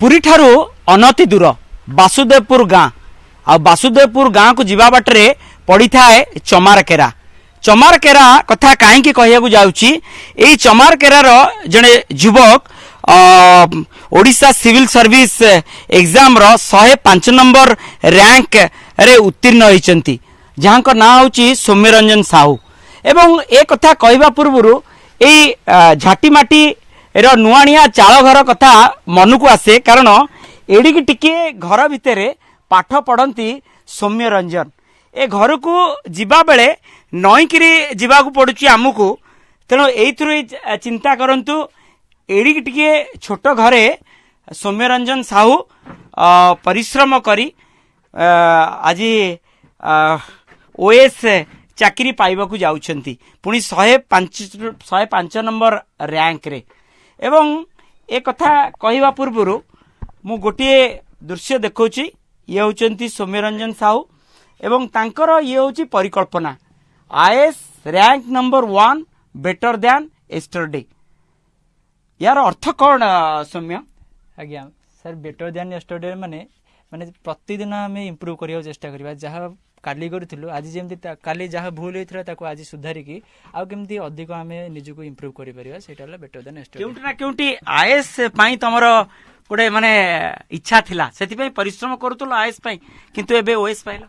पुरी ठारू अनति दूर वासुदेवपुर गाँ आ वासुदेवपुर गाँ को जीवा बाटरे पड़ी थाए चमारकेरा। चमारकेरा कथा कहीं कहू जाऊँगी चमारकेरार जड़े युवक ओडिशा सिविल सर्विस एग्जाम रो 105 नंबर रैंक रे उत्तीर्ण होती जहाँ का ना हूँ सौम्यरंजन साहू। एवं ए कथा कहवा पूर्व झाटीमाटी नुआनिया चाल घर कथा मन को आसे कारण एडिकी टिके घर भितर पाठ पढ़ती सौम्यरंजन ए घर को जीवा बेले नईकरी जीवा पड़ुची आमको तेणु ये चिंता करंतु एडिकी टिके छोट घरे सौम्यरंजन साहू परिश्रम करी आज ओएस चाकरी पाइबाकू जाउछंती पुणी 105 नंबर रैंक रे। एवं ए कथा कहवा पूर्व मु गोटे दृश्य देखौची ये होचंती सौम्यरंजन साहू एवं तांकर ये होची परिकल्पना IAS rank number 1 better than yesterday. यार अर्थ कौन सौम्य? आज्ञा सर बेटर दैन यस्टरडे माने माने प्रतिदिन आम इम्प्रूव करने चेष्टा करवा जहाँ काली करूँ आज जमी काली जहाँ भूल होता आज सुधारिकी आउ केमती अधिक आम निजको इम्प्रूव कर बेटर देन केउटी ना केउटी आईएएस पई तमर गोटे माने इच्छा थिला सेति पई परिश्रम करूतलो आईएएस पई किंतु एबे ओएस पाइलो?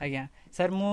आज्ञा सर मु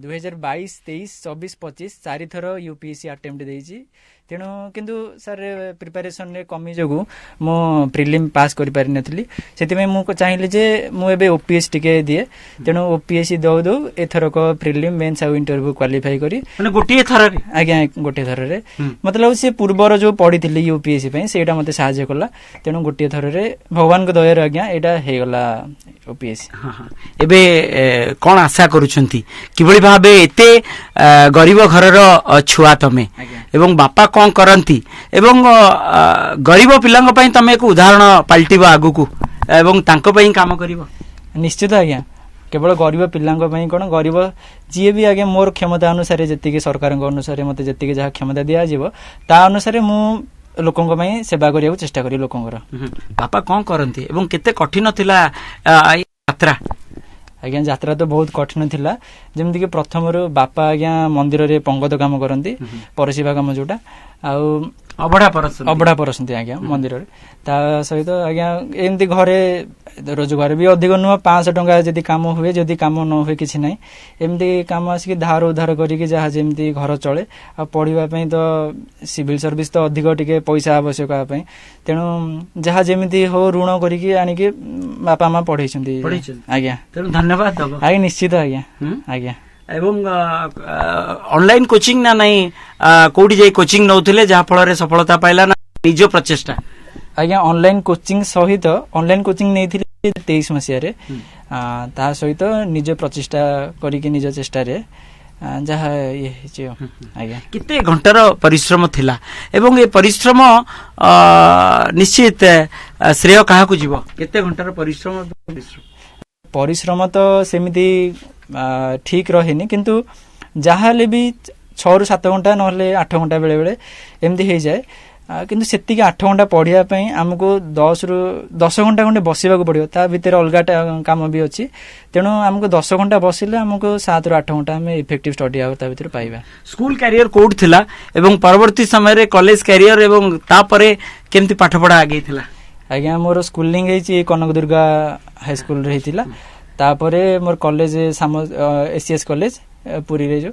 2022, 23, 24, 25 चारि थर यूपीएससी अटेम्प्ट देइछि तेणु किंतु सर प्रिपरेशन रे कमी जोगु मो प्रिलिम पास करि पारि नथली सेति मु चाहिए जे मु एबे ओपीएस टिके दिए तेणु ओपीएससी दौ दौ एथर को प्रिलिम मेंस आ इंटरव्यू क्वालिफाई करी माने गोटे थर रे आज्ञा गोटे थर रे मतलब से पूर्वर जो पढ़ी यूपीएससी पई सेटा मते सहायता कला तेणु गोटे थर रे भगवान को दया आज्ञा एटा हे गला ओपीएससी। हां एबे कोन आशा करूछंती किबळी भाबे एते गरीब घरर छुआ तमे एवं बापा कौन करती एवं गरीब पिलांग पई तमे एक उदाहरण पलटिबो आगु को एवं तांको पई काम करिवो? निश्चित आज्ञा केवल गरीब पिलांग पई कोन गरीब जी भी आज्ञा मोर क्षमता अनुसार जति सरकार अनुसार मते जति जहाँ क्षमता दिया जीवो ता अनुसार मु लोकंक पई सेवा करिया चेष्टा करी लोकंकर। बापा कौन करती एवं केते कठिन थिला यात्रा? आज्ञा यात्रा तो बहुत कठिन थिला जेमति कि प्रथम बापा आज्ञा मंदिर रे पंगत काम करती परसिबा काम जोटा अबड़ा परसंती आज्ञा मंदिर रे ता सहित आज्ञा एमती घरे रोजगार भी अधिक नुह 500 टंका जदि काम हुए जदि काम न हुए किछि नै एमती काम आसिक धार उधार करिक जहाँ जेमती घर चले आ पढ़िबा पई तो सिविल सर्विस तो अधिक टिके पैसा आवश्यक पई तेणु जहाँ जेमती हो ऋण करिक आनिक बापा माँ पढ़ै छथि आज्ञा तेणु धन्यवाद दबो आज्ञा निश्चित आज्ञा आज्ञा। एवं ऑनलाइन कोचिंग ना नहीं कोडी जाई कोचिंग नौथिले जहाँ फल रे सफलता पाइला ना निज प्रचेष्टा? आज्ञा ऑनलाइन कोचिंग सहित ऑनलाइन कोचिंग नहीं 23 मसीह रे ता सहित निज प्रचेष्टा करिके निज चेष्टा रे जहाँ ये आज्ञा किते घंटार परिश्रम थिला एवं ये परिश्रम निश्चित श्रेय काहा को जीवो किते घंटार परिश्रम तो सेमिति ठीक रहेनी किंतु जहाँ भी 6 ରୁ 7 घंटा नहले 8 घंटा बेले बेले एमती हो जाए किंतु सेतिक 8 घंटा पढ़िया पई हमको 10 ରୁ 10 घंटा खंडे बसिबा को पड़ियो ता भीतर अलगा काम भी अछि तेणु हमको 10 घंटा बसिले हमको 7 ରୁ 8 घंटा हम इफेक्टिव स्टडी आ ता भीतर पाइबा। स्कूल कैरियर कोड थिला एवं परवर्ती समय रे कॉलेज कैरियर एवं ता परे केमती पाठ पढ़ा आगे थिला? आज्ञा मोर स्कूलिंग हेछि कनक दुर्गा हाई स्कूल रे हितिला तापरे मोर कॉलेज एसीएस कॉलेज पुरी रे जो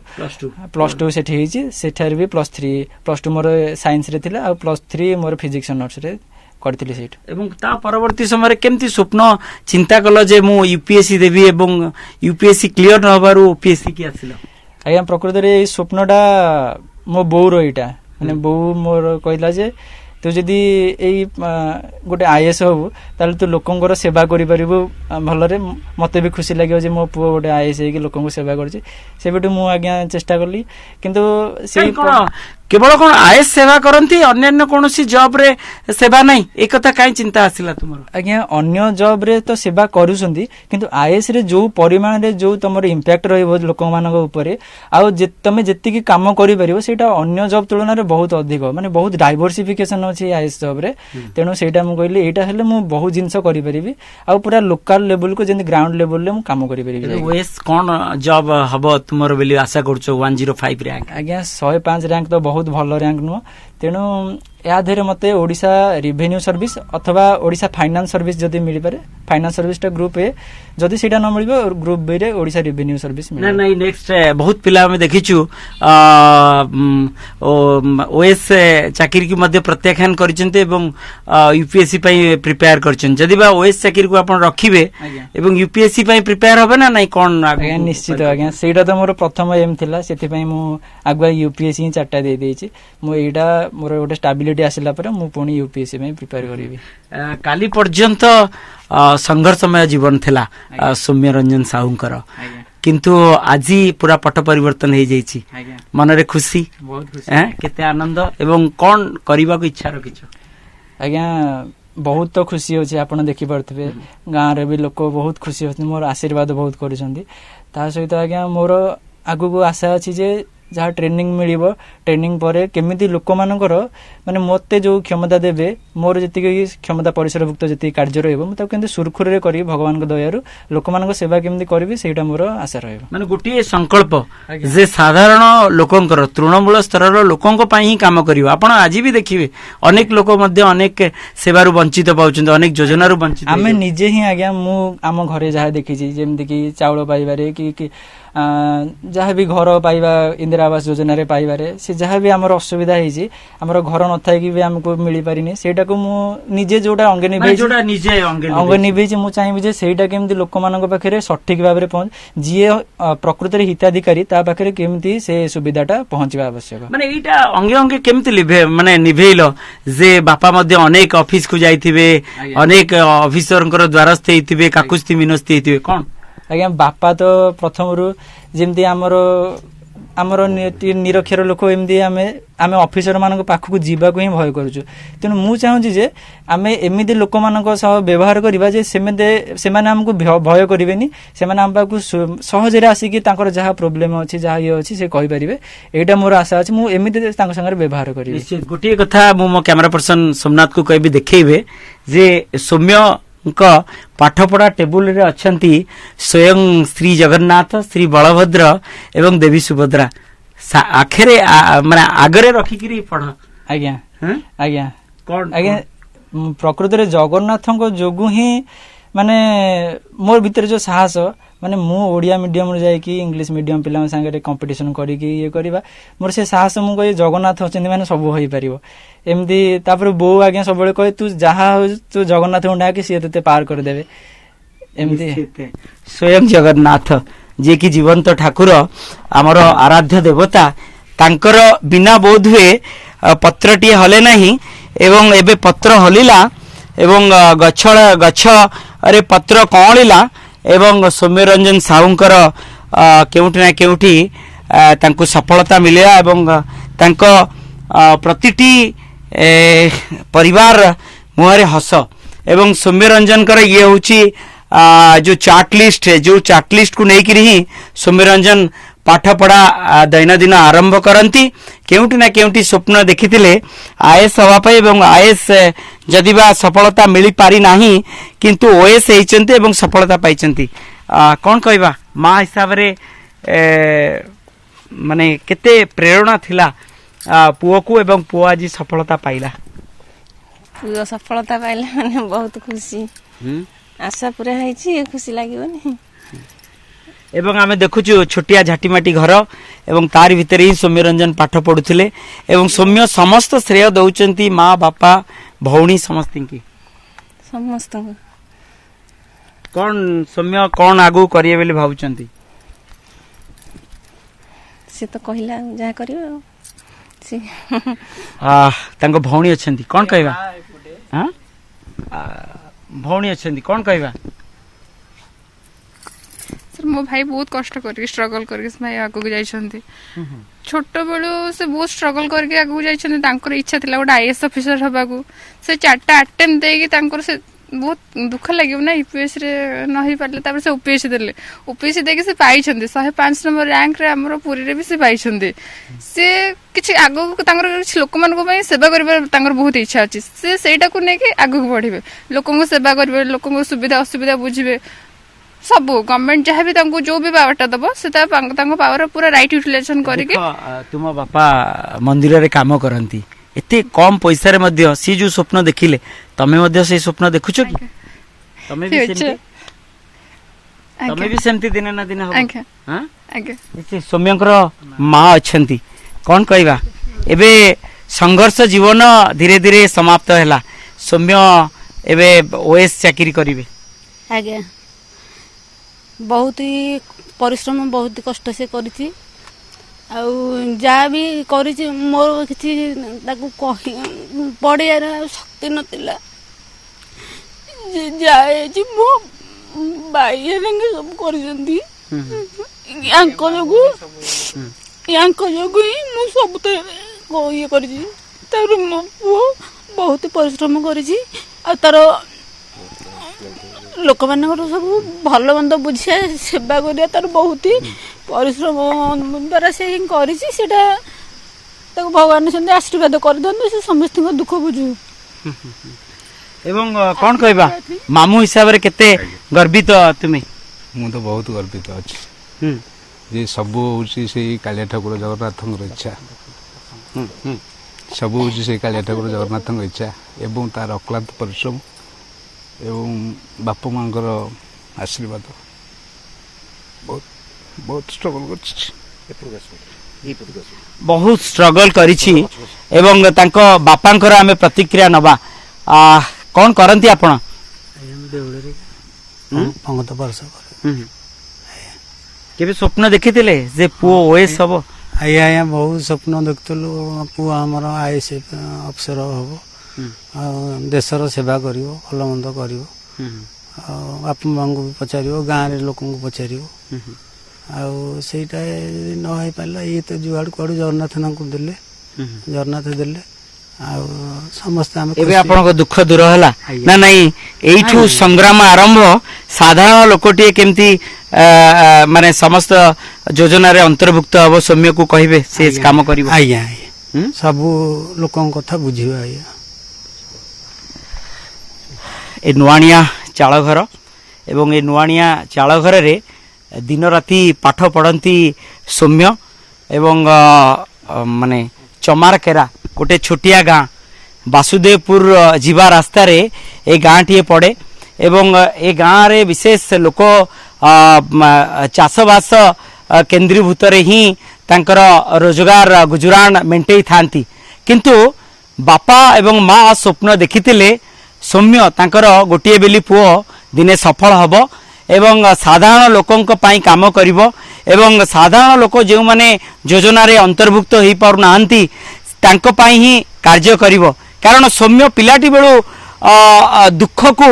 प्लस 2 सेठी हेछि सेठार भी +2 मोर साइंस रे थिला आ +3 मोर फिजिक्स ऑनर्स रे करथिले सेठ। एवं ता परवर्ती समय केमती स्वप्न चिंता कल जे मु यूपीएससी देबी एवं यूपीएससी क्लियर न हबारु ओपीएससी की आसिलो? आज्ञा प्रकृति रे स्वप्नटा मो बोउर एटा माने बोउ मोर कहला जे तो जदि एई गोटे आईएएस होबु ताले तो लोकंकर सेवा करि परिबो भलरे मते भी खुशी लागियो जे मो पुओ गोटे आईएएस हे कि लोकंको सेवा करछि सेबेटु मु आज्ञा चेष्टा करली किंतु से केवल कौन आईएएस सेवा करती अन्य कौन जॉब रे सेवा नहीं एक कथा कहीं चिंता आसिला तुमर आज्ञा अन्य जॉब रे तो सेवा करूसंती किंतु आईएएस रे जो परिमाण रे जो तमर इंपैक्ट रहइबो लोक मानक ऊपर आ तमे जेति की काम करि परिबो सेटा अन्य जॉब तुलना रे बहुत अधिक माने बहुत डाइवर्सिफिकेशन अछि आईएएस जॉब रे तेनो सेटा मु कहली एटा हेले मु बहुत जिंस करि परिबी आ पूरा लोकल लेवल को जेंति ग्राउंड लेवल ले मु काम करि परिबी ओएस कोन जॉब हबो तुमर बेली आशा करछो 105 रैंक आज्ञा 105 रैंक तो बहुत भल रैंक नुह तेणु या धीरे मते ओडिशा रेवेन्यू सर्विस अथवा ओडिशा फाइनेंस सर्विस जदि मिल पारे फाइनेंस सर्विस टा ग्रुप ए जदि सेटा न मिलबो ग्रुप बी रे ओडिशा रेवेन्यू सर्विस मिल नहीं नेक्स्ट बहुत पिला में देखिछु ओएस चाकरी की मध्य प्रत्याख्यान करचंते एवं यूपीएससी पई प्रिपेयर करचन जदि बा ओएस चाकरी को आपण रखिबे एवं यूपीएससी पई प्रिपेयर होबे ना नहीं कोन आज्ञा निश्चित आज्ञा सेटा तो मोर प्रथम एम थिला सेति पई मु आगवा यूपीएससी चारटा दे देछि मु एटा मोर गोटे स्टेबिलिटी आसिला पर मु पुणी यूपीएससी में प्रिपेयर करिवि काली पर्यंत संघर्षमय जीवन थिला सौम्य रंजन साहूंकर किंतु आजी पूरा पट परिवर्तन हो जाइछि मन रे खुशी बहुत खुशी केते आनंद एवं कोन करबा को इच्छा रखिछ आज्ञा बहुत तो खुशी होछि आपण देखि परथबे गां रे भी लोक बहुत खुशी होछि मोर आशीर्वाद बहुत करिसंती ता सहित आज्ञा मोर आगु को आशा अछि जे जहाँ ट्रेनिंग मिलिबो ट्रेनिंग परे केमिति लोक मानकर माने मते जो क्षमता देबे मोर जति क्षमता परिसरभुक्त जति कार्य रहइबो म त केंति सुरखुर रे करी भगवान को दयारु लोक मानक सेवा केमिति करबी सेटा मोर आशा रहइबो माने गोटी संकल्प जे साधारण लोकंकर तृणमूल स्तर रो लोकंक पई ही काम करिवो आपण आज भी देखिबे अनेक लोक मध्य अनेक सेवारु वंचित पाउछन अनेक योजना रु वंचित आमे निजे ही आज्ञा मु आम घरे जहा देखिछि जेमति कि चाउल पाइबारे कि जहाँ भी घर पाइबा इंदिरा आवास योजना रे पाइबारे से जहाँ भी आमर असुविधा होइछि आमर घर न थाई कि भी हमको मिली पारिनी सेटा को मु निजे जोटा अंगे निभेछि मु चाहिबि जे सेटा केमति लोक मानक पाखरे सठिक भाबरे पहुंच जिए प्रकृति रे हिताधिकारी ता पाखरे केमति से सुविधाटा पहुंचबा आवश्यक माने एटा अंगे अंगे केमति लिभे माने निभेइलो जे बापा मध्ये अनेक ऑफिस को जाइथिबे अनेक ऑफिसरंकर द्वारस्थ हेतिबे काकुस्ती मिनस्ती हेतिबे कोन आज्ञा बापा तो प्रथम रु जेमती आमर निरक्षर लोक एमती आमे ऑफिसर मानक पाखकु जीवा को ही भय करूछु तेनु मु चाहूछि जे आमे एमिति लोक मानक सह व्यवहार करिबा जे सेमाने हमकु भय करिवेनी सेमाने हम पाखकु सहज रे आसी कि तांकर जहा प्रॉब्लम अछि जहा ये अछि से कहि परिबे एटा मोर आशा अछि मु एमिति तांकर संगे व्यवहार करिबे निश्चित गोटी कथा मु मो कैमरा पर्सन सोमनाथ को कहबी देखैबे जे सौम्य पाठपढ़ा टेबुल रे अछंती स्वयं श्री जगन्नाथ श्री बलभद्र एवं देवी सुभद्रा आखिरे माने आगरे रखिकिरी पढ़ आज्ञा आज्ञा कोन आज्ञा प्रकृति रे जगन्नाथଙ୍କ जोगु ही माने मोर भीतर जो साहस माने मु ओडिया मीडियम रे जाय कि इंग्लिश मीडियम पिला संगे कंपटीशन करी कि ये करबा मोर से साहस मु कहि जगन्नाथ होचंदी माने सब होई परिबो एमदी तापर बो आज्ञा सब बेले कहि तू जहा तू जगन्नाथ उंडा कि से तते पार कर देबे एमदी स्वयं जगन्नाथ जे कि जीवंत ठाकुर हमर आराध्य देवता तांकर बिना बोध हुए पत्रटी हले नहीं एवं एबे पत्र हलिला एवं गछ अरे पत्र कौलिला एवं सौम्य रंजन साहूंकर केउठी ना केउठी तांको सफलता मिलिया एवं तांको प्रतिटी परिवार मुहरे हस एवं सौम्य रंजन कर ये होची जो चार्ट लिस्ट को लेकर ही सौम्य रंजन पाठ पढ़ा दैनंदिन आरंभ करती केउठी ना केउठी स्वप्न देखिथिले आईएएस हवा पई एवं आईएएस जदि बा सफलता मिली पारी नाही किंतु ओएस हेचंती एवं सफलता पाइचंती कोन कहबा मां हिसाब रे माने केते प्रेरणा थिला पुओ को एवं पुओ आज सफलता पाइला पुओ सफलता पाइला माने बहुत खुशी आशा पूरा हैछि खुशी लागिवनी एवं आमे देखुछु छोटिया झाटीमाटी घर एवं तार भीतर ही सौम्य रंजन पाठ पढुथिले एवं सौम्य समस्त श्रेय दउचंती माँ बापा भौणी समस्त की समस्त कौन सौम्य कौन आगु करिए बेले भाबुचंती से तो कहिला जा करियो से तांको भौणी अछंती कौन कहबा हां भौणी अछंती कौन कहबा सर मो भाई बहुत कष्ट करके स्ट्रगल करके भाई आगो जाइछंती छोट बेलू से बहुत स्ट्रगल करके आगू जाइछन्ति इच्छा थिला गोटे आईएएस ऑफिसर हबाकू से 4टा अटेम्प्ट देकी से बहुत दुख लगे ना यूपीएससी रे न ही पारले तापर से यूपीएससी देले यूपीएससी देके से पाइछन्ति 105 नंबर रैंक रे हमरो पुरी रे भी से पाइछन्ति से किछि आगो को तांकर किछि लोक मान को पई सेवा करबे तांकर बहुत इच्छा अछि से सेटा को नेके आगो को बढ़िबे लोकन को सेवा करबे लोकन को सुविधा असुविधा बुझिबे सब गवर्नमेंट जहाँ भी तांको जो भी पावरटा दबो से तांको पावर पूरा राइट यूटिलाइजेशन करके तुम बापा मंदिर रे काम करंती एते कम पैसा रे मध्य सी जो स्वप्न देखिले तमे मध्य से स्वप्न देखुछो कि तमे भी सेमती दिने ना दिने हो हां आगे सौम्यकर मां अछंती कोन कहबा एबे संघर्ष जीवन धीरे धीरे समाप्त हैला सौम्य एबे ओएस चाकरी करिवे आगे बहुत ही परिश्रम बहुत कष्ट से करी जहाँ भी करी मोर किसी पढ़ियार शक्ति नाला जाए मो भाई सब कर ही सब ये कर मो पुओ बहुत परिश्रम कर तार लोक मान सब भल मंद बुझा सेवा करिया तार बहुत ही परिश्रम द्वारा से भगवान से आशीर्वाद कर दिखाते से समस्त दुख बुझू एवं कौन कहबा मामू हिसाब रे केते गर्वित तुमे मु तो बहुत गर्वित अछि जे सब होची से कालिया ठाकुर जगन्नाथ इच्छा सब होची से कालिया ठाकुर जगन्नाथ इच्छा एवं तार अक्लांत परिश्रम एवं बापा मांकर आशीर्वाद बहुत बहुत स्ट्रगल बहुत स्ट्रगल करिछि एवं तांको बापांकर आमे प्रतिक्रिया नबा कौन करंती आपण पंगत वर्ष केबे स्वप्न देखिथिले जे पुओ ओएस हबो आया आया बहुत स्वप्न देखतलु पुओ हमर आईएएस अफसर हबो देशर सेवा करिवो भल मंद करिवो बापा मां को भी पचारिवो गाँव रे लोक को पचारिवो आईटा न हो पारा ये तो जुआड़ कुआड़ जगन्नाथ को देले जगन्नाथ देले समस्त दुख दूर है ना नहीं यू संग्राम आरंभ साधारण लोकटे केमती माने समस्त योजना रे अंतर्भुक्त हम सौम्य को कहे से काम कर सब लोक कथा बुझे आज्ञा ए नुआनिया चाल घर एवं ए नुआनिया चाल घर रे दिन राति पाठ पढ़ती सौम्य एवं माने चमार केरा गोटे छोटिया गाँ वासुदेवपुर जीवा रास्ता रे ए गाँ टी पड़े एवं ए गाँ रे विशेष लोक चाषबास केन्द्रीभूत रे ही तांकर रोजगार गुजरान मेंटेई थांती किंतु बापा एवं माँ स्वप्न देखिथिले सौम्य तांकर गोटे बेली पुओ दिने सफल हब एवं साधारण लोकंक पई काम करिवो एवं साधारण लोक जो माने योजना रे अंतर्भुक्त होई पारु नांती तांको पई ही कार्य करिवो कारण सौम्य पिलाटी बेलू दुख को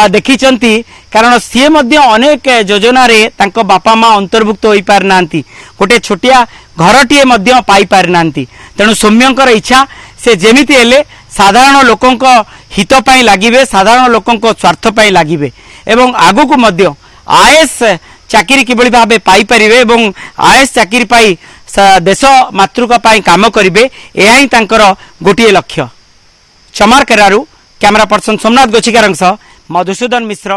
देखिचंती कारण सी अनेक योजना रे तांको बापा माँ अंतर्भुक्त होई पार नांती गोटे छोटिया घरटीए मध्य पाई पार नांती तेणु सौम्यंकर इच्छा से जेमिति हेले साधारण लोकंक हित पई लागिबे साधारण लोकंक स्वार्थ पई लागिबे एवं आगु को मध्य आईएएस चाकरी किबळी भाबे पाई परिबे एवं आईएएस चाकरी पाई देश मातृका पाई काम करिबे एहा ही तांकर गोटिए लक्ष्य। चमार केरारू कैमरा पर्सन सोमनाथ गोछिकारंग सह मधुसूदन मिश्र।